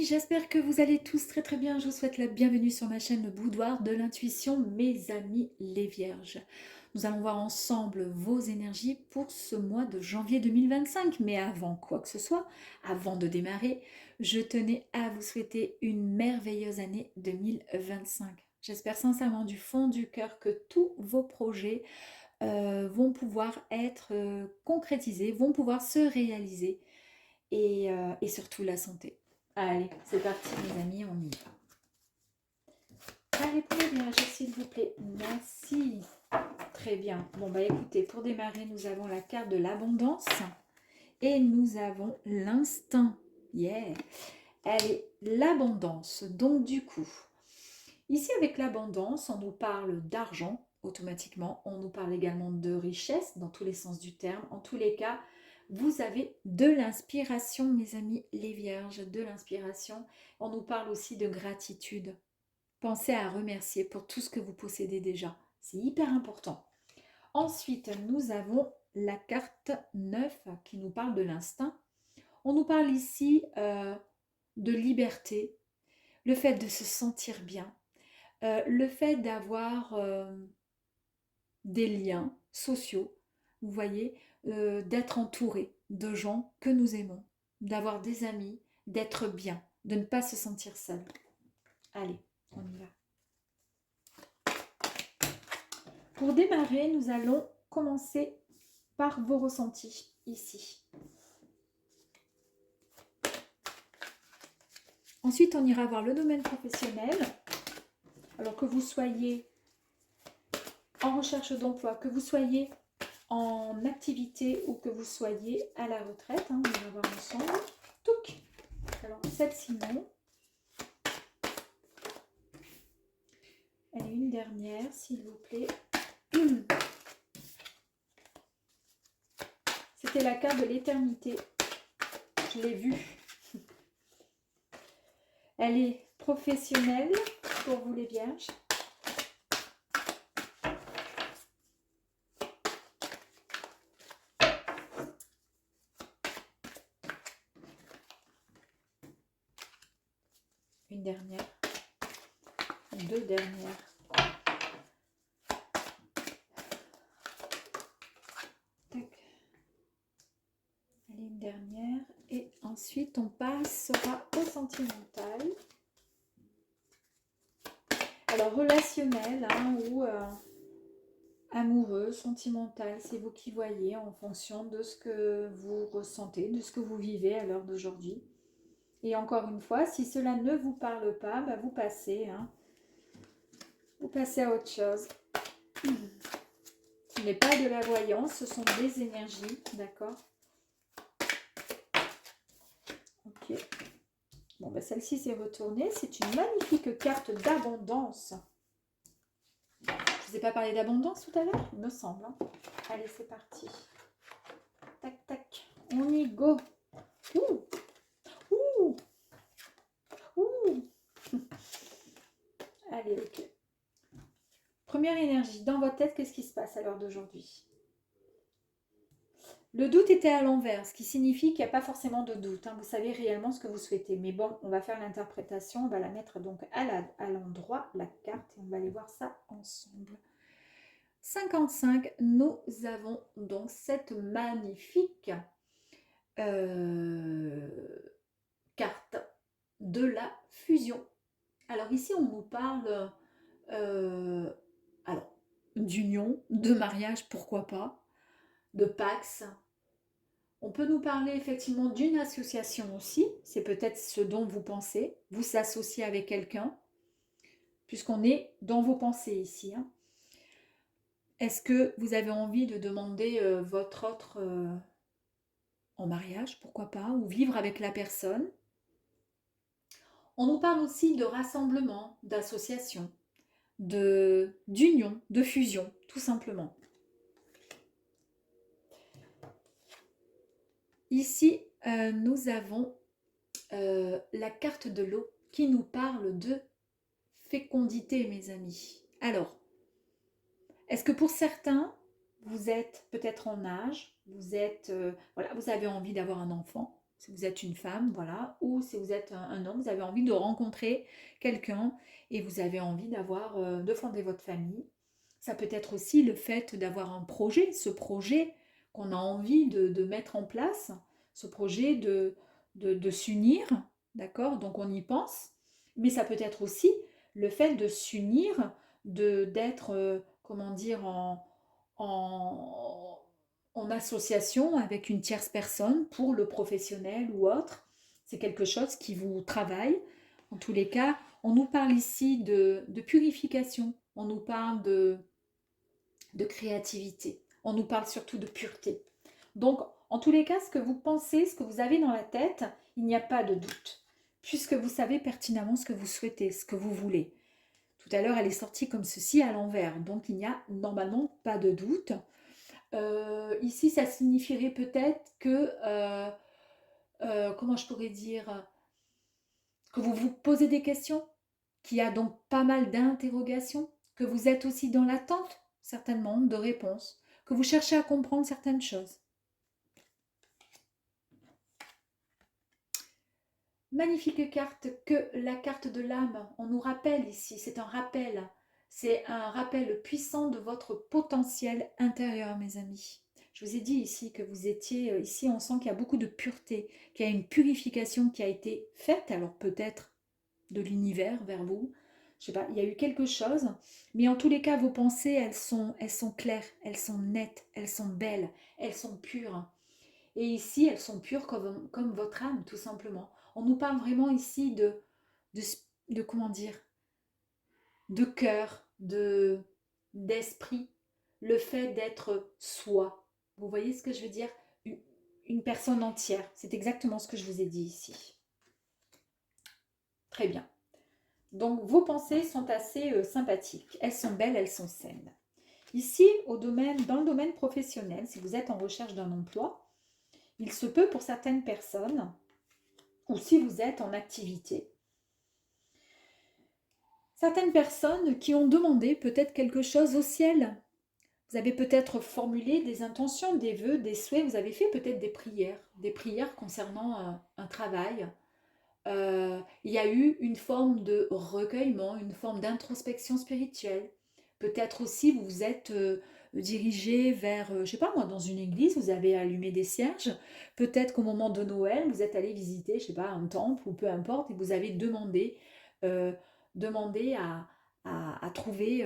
j'espère que vous allez tous très très bien. Je vous souhaite la bienvenue sur ma chaîne Le Boudoir de l'intuition, mes amis les vierges. Nous allons voir ensemble vos énergies pour ce mois de janvier 2025. Mais avant quoi que ce soit, avant de démarrer, je tenais à vous souhaiter une merveilleuse année 2025. J'espère sincèrement du fond du cœur que tous vos projets vont pouvoir être concrétisés, vont pouvoir se réaliser et surtout la santé. Allez, c'est parti mes amis, on y va. Allez, pour les vierges, s'il vous plaît. Merci. Très bien. Bon, bah écoutez, pour démarrer, nous avons la carte de l'abondance et nous avons l'instinct. Yeah. Allez, l'abondance. Donc du coup, ici avec l'abondance, on nous parle d'argent automatiquement. On nous parle également de richesse dans tous les sens du terme. En tous les cas, vous avez de l'inspiration, mes amis les vierges, de l'inspiration. On nous parle aussi de gratitude. Pensez à remercier pour tout ce que vous possédez déjà. C'est hyper important. Ensuite, nous avons la carte 9 qui nous parle de l'instinct. On nous parle ici de liberté, le fait de se sentir bien, le fait d'avoir des liens sociaux, vous voyez, d'être entouré de gens que nous aimons, d'avoir des amis, d'être bien, de ne pas se sentir seul. Allez, on y va. Pour démarrer, nous allons commencer par vos ressentis ici. Ensuite, on ira voir le domaine professionnel. Alors que vous soyez en recherche d'emploi, que vous soyez en activité ou que vous soyez à la retraite, on va voir ensemble. Touc. Alors, celle-ci non. Allez, une dernière, s'il vous plaît. C'était la carte de l'éternité. Je l'ai vue. Elle est professionnelle pour vous les vierges. Une dernière. Deux dernières. Tac. Allez, une dernière. Et ensuite, on passera au sentimental. Alors, relationnel ou amoureux, sentimental, c'est vous qui voyez en fonction de ce que vous ressentez, de ce que vous vivez à l'heure d'aujourd'hui. Et encore une fois, si cela ne vous parle pas, bah vous passez. Vous passez à autre chose. Ce n'est pas de la voyance, ce sont des énergies, d'accord? Ok. Bon, bah celle-ci s'est retournée. C'est une magnifique carte d'abondance. Je ne vous ai pas parlé d'abondance tout à l'heure, il me semble. Allez, c'est parti. Tac, tac. On y go. Ouh. Ouh. Ouh. Allez, ok. Première énergie, dans votre tête, qu'est-ce qui se passe à l'heure d'aujourd'hui? Le doute était à l'envers, ce qui signifie qu'il n'y a pas forcément de doute. Vous savez réellement ce que vous souhaitez. Mais bon, on va faire l'interprétation. On va la mettre donc à l'endroit, la carte, et on va aller voir ça ensemble. 55, nous avons donc cette magnifique carte de la fusion. Alors ici, on nous parle d'union, de mariage, pourquoi pas, de Pax. On peut nous parler effectivement d'une association aussi, c'est peut-être ce dont vous pensez, vous associez avec quelqu'un, puisqu'on est dans vos pensées ici. Est-ce que vous avez envie de demander votre autre en mariage, pourquoi pas, ou vivre avec la personne? On nous parle aussi de rassemblement, d'association, d'union, de fusion, tout simplement. Ici, nous avons la carte de l'eau qui nous parle de fécondité, mes amis. Alors, est-ce que pour certains, vous êtes peut-être en âge, vous avez envie d'avoir un enfant, si vous êtes une femme, voilà, ou si vous êtes un homme, vous avez envie de rencontrer quelqu'un et vous avez envie de fonder votre famille. Ça peut être aussi le fait d'avoir un projet, ce projet qu'on a envie de mettre en place, ce projet de s'unir, d'accord? Donc on y pense, mais ça peut être aussi le fait de s'unir, d'être, comment dire, en, en association avec une tierce personne pour le professionnel ou autre. C'est quelque chose qui vous travaille. En tous les cas, on nous parle ici de purification, on nous parle de créativité, on nous parle surtout de pureté. Donc, en tous les cas, ce que vous pensez, ce que vous avez dans la tête, il n'y a pas de doute, puisque vous savez pertinemment ce que vous souhaitez, ce que vous voulez. Tout à l'heure, elle est sortie comme ceci à l'envers, donc il n'y a normalement pas de doute. Ici, ça signifierait peut-être que, comment je pourrais dire, que vous vous posez des questions, qu'il y a donc pas mal d'interrogations, que vous êtes aussi dans l'attente, certainement, de réponses, que vous cherchez à comprendre certaines choses. Magnifique carte que la carte de l'âme, on nous rappelle ici, c'est un rappel puissant de votre potentiel intérieur, mes amis. Je vous ai dit ici que vous étiez, ici on sent qu'il y a beaucoup de pureté, qu'il y a une purification qui a été faite, alors peut-être de l'univers vers vous, je sais pas, il y a eu quelque chose, mais en tous les cas, vos pensées, elles sont claires, elles sont nettes, elles sont belles, elles sont pures. Et ici, elles sont pures comme votre âme, tout simplement. On nous parle vraiment ici de, de comment dire, de cœur, d'esprit, le fait d'être soi. Vous voyez ce que je veux dire? Une personne entière. C'est exactement ce que je vous ai dit ici. Très bien. Donc vos pensées sont assez sympathiques. Elles sont belles, elles sont saines. Ici, dans le domaine professionnel, si vous êtes en recherche d'un emploi, il se peut pour certaines personnes, ou si vous êtes en activité, certaines personnes qui ont demandé peut-être quelque chose au ciel. Vous avez peut-être formulé des intentions, des vœux, des souhaits, vous avez fait peut-être des prières concernant un travail. Il y a eu une forme de recueillement, une forme d'introspection spirituelle. Peut-être aussi vous vous êtes dirigé vers, je sais pas moi, dans une église, vous avez allumé des cierges. Peut-être qu'au moment de Noël, vous êtes allé visiter, je sais pas, un temple ou peu importe, et vous avez euh, demandé à trouver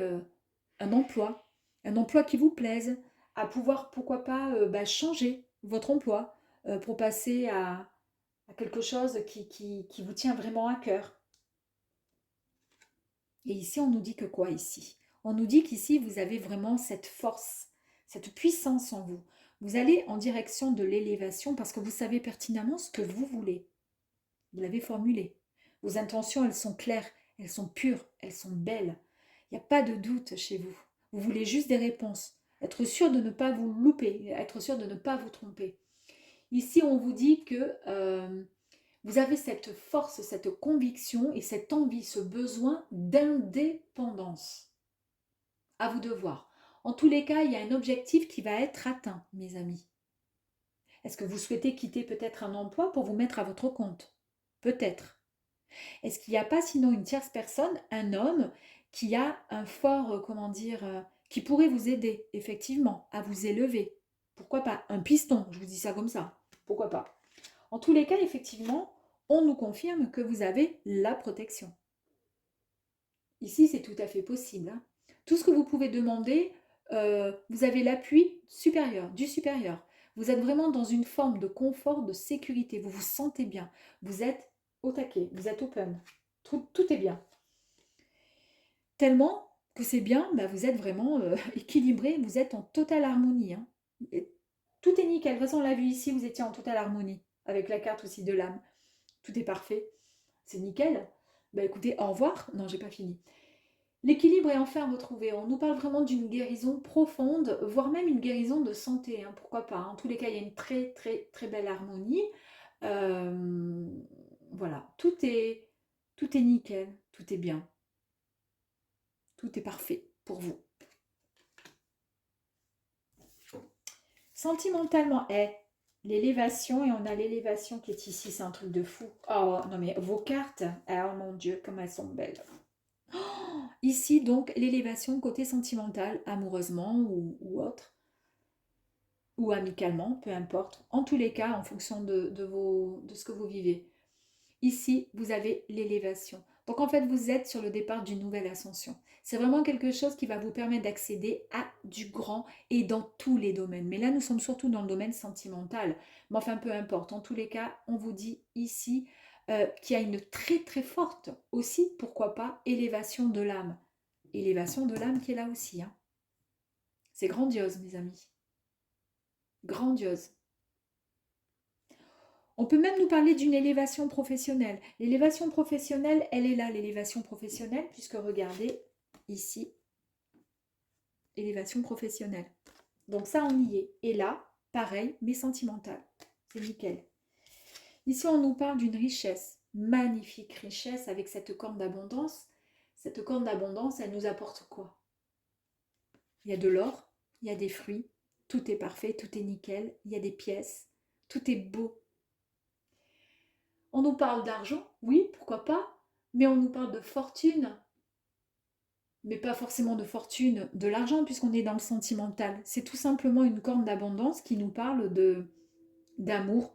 un emploi qui vous plaise, à pouvoir, pourquoi pas, changer votre emploi pour passer à quelque chose qui vous tient vraiment à cœur. Et ici, on nous dit que quoi ici? On nous dit qu'ici, vous avez vraiment cette force, cette puissance en vous. Vous allez en direction de l'élévation parce que vous savez pertinemment ce que vous voulez. Vous l'avez formulé. Vos intentions, elles sont claires, elles sont pures, elles sont belles. Il n'y a pas de doute chez vous. Vous voulez juste des réponses. Être sûr de ne pas vous louper, être sûr de ne pas vous tromper. Ici, on vous dit que vous avez cette force, cette conviction et cette envie, ce besoin d'indépendance. À vous de voir. En tous les cas, il y a un objectif qui va être atteint, mes amis. Est-ce que vous souhaitez quitter peut-être un emploi pour vous mettre à votre compte? Peut-être. Est-ce qu'il n'y a pas sinon une tierce personne, un homme, qui a un fort, qui pourrait vous aider, effectivement, à vous élever? Pourquoi pas? Un piston, je vous dis ça comme ça. Pourquoi pas? En tous les cas, effectivement, on nous confirme que vous avez la protection. Ici, c'est tout à fait possible. Hein. Tout ce que vous pouvez demander, vous avez l'appui supérieur, du supérieur. Vous êtes vraiment dans une forme de confort, de sécurité. Vous vous sentez bien. Vous êtes au taquet, vous êtes open. Tout est bien. Tellement que c'est bien, bah, vous êtes vraiment équilibré, vous êtes en totale harmonie. Hein. Tout est nickel. De toute façon, on l'a vu ici, vous étiez en totale harmonie. Avec la carte aussi de l'âme. Tout est parfait. C'est nickel. Bah écoutez, au revoir. Non, j'ai pas fini. L'équilibre est enfin retrouvé. On nous parle vraiment d'une guérison profonde, voire même une guérison de santé. Hein, pourquoi pas. En tous les cas, il y a une très très très belle harmonie. Voilà, tout est nickel, tout est bien. Tout est parfait pour vous. Sentimentalement, L'élévation, et on a l'élévation qui est ici, c'est un truc de fou. Oh non mais vos cartes, oh mon Dieu, comme elles sont belles. Oh, ici donc l'élévation côté sentimental, amoureusement ou autre, ou amicalement, peu importe. En tous les cas, en fonction de ce que vous vivez. Ici, vous avez l'élévation. Donc en fait, vous êtes sur le départ d'une nouvelle ascension. C'est vraiment quelque chose qui va vous permettre d'accéder à du grand et dans tous les domaines. Mais là, nous sommes surtout dans le domaine sentimental. Mais enfin, peu importe. En tous les cas, on vous dit ici qu'il y a une très très forte aussi, pourquoi pas, élévation de l'âme. Élévation de l'âme qui est là aussi. Hein. C'est grandiose, mes amis. Grandiose. On peut même nous parler d'une élévation professionnelle. L'élévation professionnelle, elle est là, l'élévation professionnelle, puisque regardez, ici, élévation professionnelle. Donc ça, on y est. Et là, pareil, mais sentimentale. C'est nickel. Ici, on nous parle d'une richesse, magnifique richesse avec cette corne d'abondance. Cette corne d'abondance, elle nous apporte quoi? Il y a de l'or, il y a des fruits, tout est parfait, tout est nickel, il y a des pièces, tout est beau. On nous parle d'argent, oui, pourquoi pas, mais on nous parle de fortune, mais pas forcément de fortune, de l'argent, puisqu'on est dans le sentimental. C'est tout simplement une corne d'abondance qui nous parle d'amour,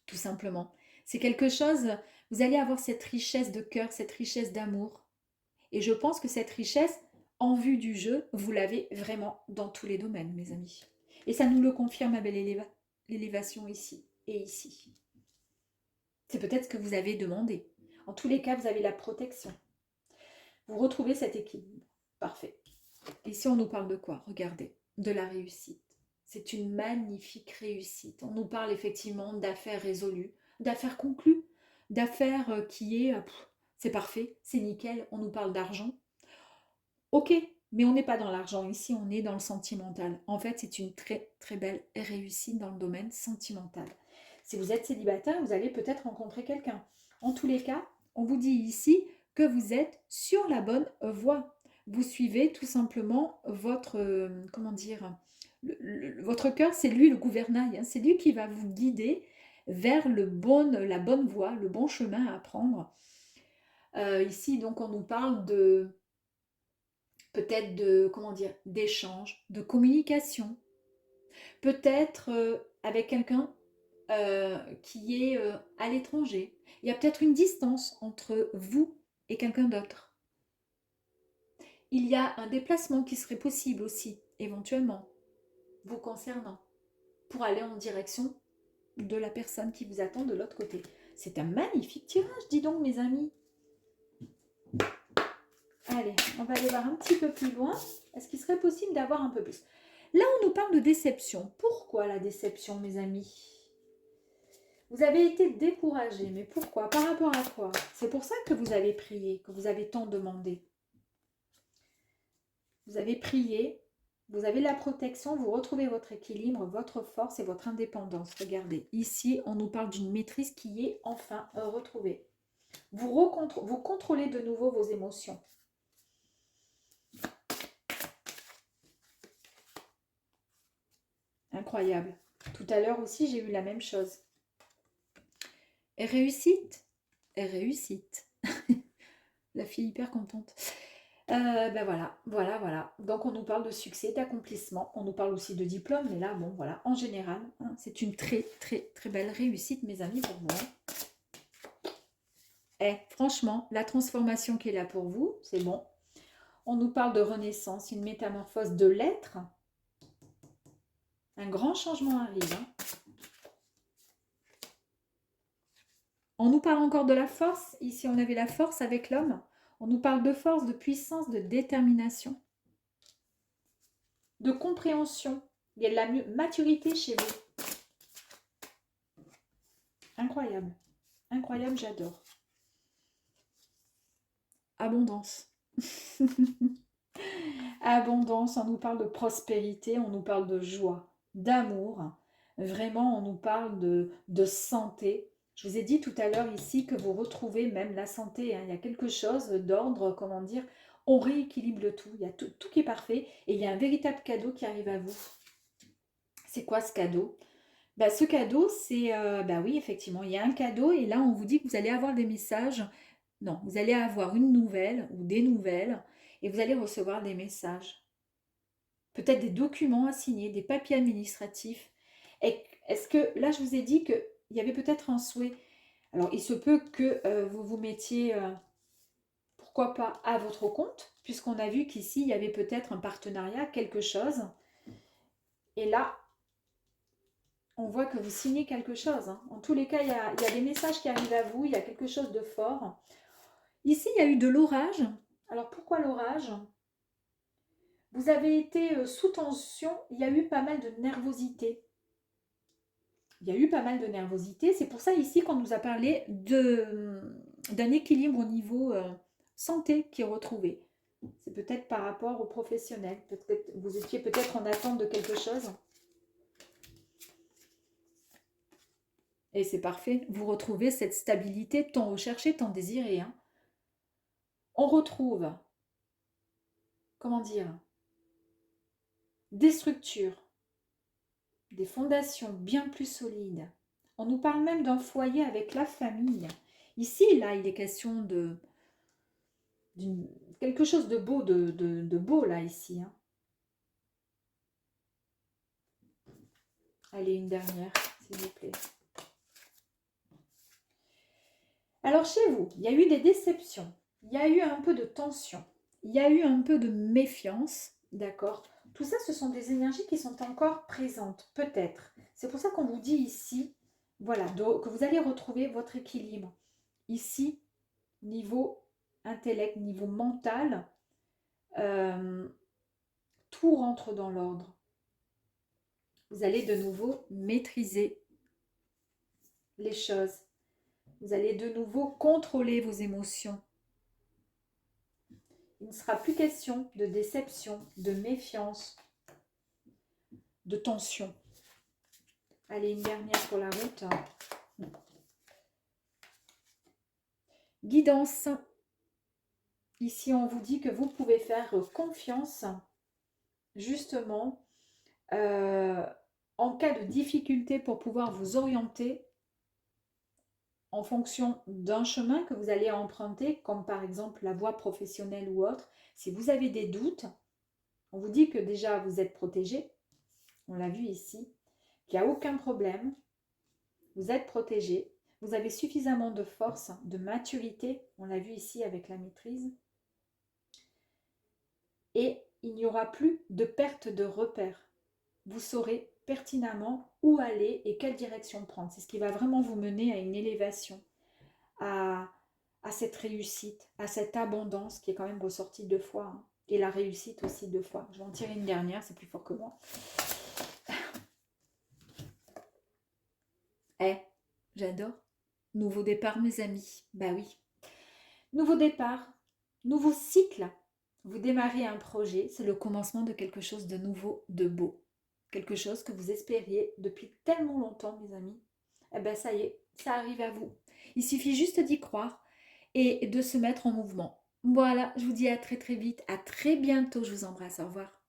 tout simplement. C'est quelque chose, vous allez avoir cette richesse de cœur, cette richesse d'amour. Et je pense que cette richesse, en vue du jeu, vous l'avez vraiment dans tous les domaines, mes amis. Et ça nous le confirme, ma belle l'élévation ici et ici. C'est peut-être ce que vous avez demandé. En tous les cas, vous avez la protection. Vous retrouvez cet équilibre. Parfait. Ici, on nous parle de quoi? Regardez, de la réussite. C'est une magnifique réussite. On nous parle effectivement d'affaires résolues, d'affaires conclues, d'affaires qui est, c'est parfait, c'est nickel. On nous parle d'argent. Ok, mais on n'est pas dans l'argent ici, on est dans le sentimental. En fait, c'est une très très belle réussite dans le domaine sentimental. Si vous êtes célibataire, vous allez peut-être rencontrer quelqu'un. En tous les cas, on vous dit ici que vous êtes sur la bonne voie. Vous suivez tout simplement votre, comment dire, votre cœur, c'est lui le gouvernail, hein, c'est lui qui va vous guider vers la bonne voie, le bon chemin à prendre. Ici, donc, on nous parle de peut-être comment dire, d'échange, de communication, peut-être avec quelqu'un qui est à l'étranger. Il y a peut-être une distance entre vous et quelqu'un d'autre. Il y a un déplacement qui serait possible aussi, éventuellement, vous concernant, pour aller en direction de la personne qui vous attend de l'autre côté. C'est un magnifique tirage, dis donc, mes amis. Allez, on va aller voir un petit peu plus loin. Est-ce qu'il serait possible d'avoir un peu plus? Là, on nous parle de déception. Pourquoi la déception, mes amis? Vous avez été découragé, mais pourquoi? Par rapport à quoi? C'est pour ça que vous avez prié, que vous avez tant demandé. Vous avez prié, vous avez la protection, vous retrouvez votre équilibre, votre force et votre indépendance. Regardez, ici, on nous parle d'une maîtrise qui est enfin retrouvée. Vous contrôlez de nouveau vos émotions. Incroyable. Tout à l'heure aussi, j'ai eu la même chose. Et réussite. Et réussite. La fille hyper contente. Ben voilà. Donc on nous parle de succès, d'accomplissement. On nous parle aussi de diplôme, mais là, bon, voilà, en général, hein, c'est une très, très, très belle réussite, mes amis, pour vous. Et franchement, la transformation qui est là pour vous, c'est bon. On nous parle de renaissance, une métamorphose de l'être. Un grand changement arrive. Hein. On nous parle encore de la force. Ici, on avait la force avec l'homme. On nous parle de force, de puissance, de détermination, de compréhension. Il y a de la maturité chez vous. Incroyable. Incroyable, j'adore. Abondance. Abondance, on nous parle de prospérité, on nous parle de joie, d'amour. Vraiment, on nous parle de santé. Je vous ai dit tout à l'heure ici que vous retrouvez même la santé. Hein. Il y a quelque chose d'ordre, comment dire, on rééquilibre le tout. Il y a tout qui est parfait et il y a un véritable cadeau qui arrive à vous. C'est quoi ce cadeau? Bah, ce cadeau, c'est, bah oui, effectivement, il y a un cadeau et là, on vous dit que vous allez avoir des messages. Non, vous allez avoir une nouvelle ou des nouvelles et vous allez recevoir des messages. Peut-être des documents à signer, des papiers administratifs. Est-ce que, là, je vous ai dit qu'il y avait peut-être un souhait. Alors, il se peut que vous vous mettiez, pourquoi pas, à votre compte, puisqu'on a vu qu'ici, il y avait peut-être un partenariat, quelque chose. Et là, on voit que vous signez quelque chose, hein. En tous les cas, il y a des messages qui arrivent à vous, il y a quelque chose de fort. Ici, il y a eu de l'orage. Alors, pourquoi l'orage? Vous avez été sous tension, il y a eu pas mal de nervosité. Il y a eu pas mal de nervosité. C'est pour ça ici qu'on nous a parlé d'un équilibre au niveau santé qui est retrouvé. C'est peut-être par rapport aux professionnels. Vous étiez peut-être en attente de quelque chose. Et c'est parfait. Vous retrouvez cette stabilité tant recherchée, tant désirée, hein. On retrouve, comment dire, des structures, des fondations bien plus solides. On nous parle même d'un foyer avec la famille. Ici, là, il est question de quelque chose de beau, de beau, là, ici, hein. Allez, une dernière, s'il vous plaît. Alors, chez vous, il y a eu des déceptions. Il y a eu un peu de tension. Il y a eu un peu de méfiance, d'accord? Tout ça, ce sont des énergies qui sont encore présentes, peut-être. C'est pour ça qu'on vous dit ici, voilà, que vous allez retrouver votre équilibre. Ici, niveau intellect, niveau mental, tout rentre dans l'ordre. Vous allez de nouveau maîtriser les choses. Vous allez de nouveau contrôler vos émotions. Il ne sera plus question de déception, de méfiance, de tension. Allez, une dernière pour la route. Guidance. Ici, on vous dit que vous pouvez faire confiance, justement, en cas de difficulté pour pouvoir vous orienter en fonction d'un chemin que vous allez emprunter, comme par exemple la voie professionnelle ou autre. Si vous avez des doutes, on vous dit que déjà vous êtes protégé. On l'a vu ici, qu'il n'y a aucun problème. Vous êtes protégé. Vous avez suffisamment de force, de maturité. On l'a vu ici avec la maîtrise. Et il n'y aura plus de perte de repères. Vous saurez pertinemment où aller et quelle direction prendre. C'est ce qui va vraiment vous mener à une élévation, à cette réussite, à cette abondance qui est quand même ressortie 2 fois. Hein. Et la réussite aussi 2 fois. Je vais en tirer une dernière, c'est plus fort que moi. J'adore. Nouveau départ, mes amis. Bah oui. Nouveau départ, nouveau cycle. Vous démarrez un projet, c'est le commencement de quelque chose de nouveau, de beau. Quelque chose que vous espériez depuis tellement longtemps, mes amis. Eh bien, ça y est, ça arrive à vous. Il suffit juste d'y croire et de se mettre en mouvement. Voilà, je vous dis à très très vite, à très bientôt. Je vous embrasse, au revoir.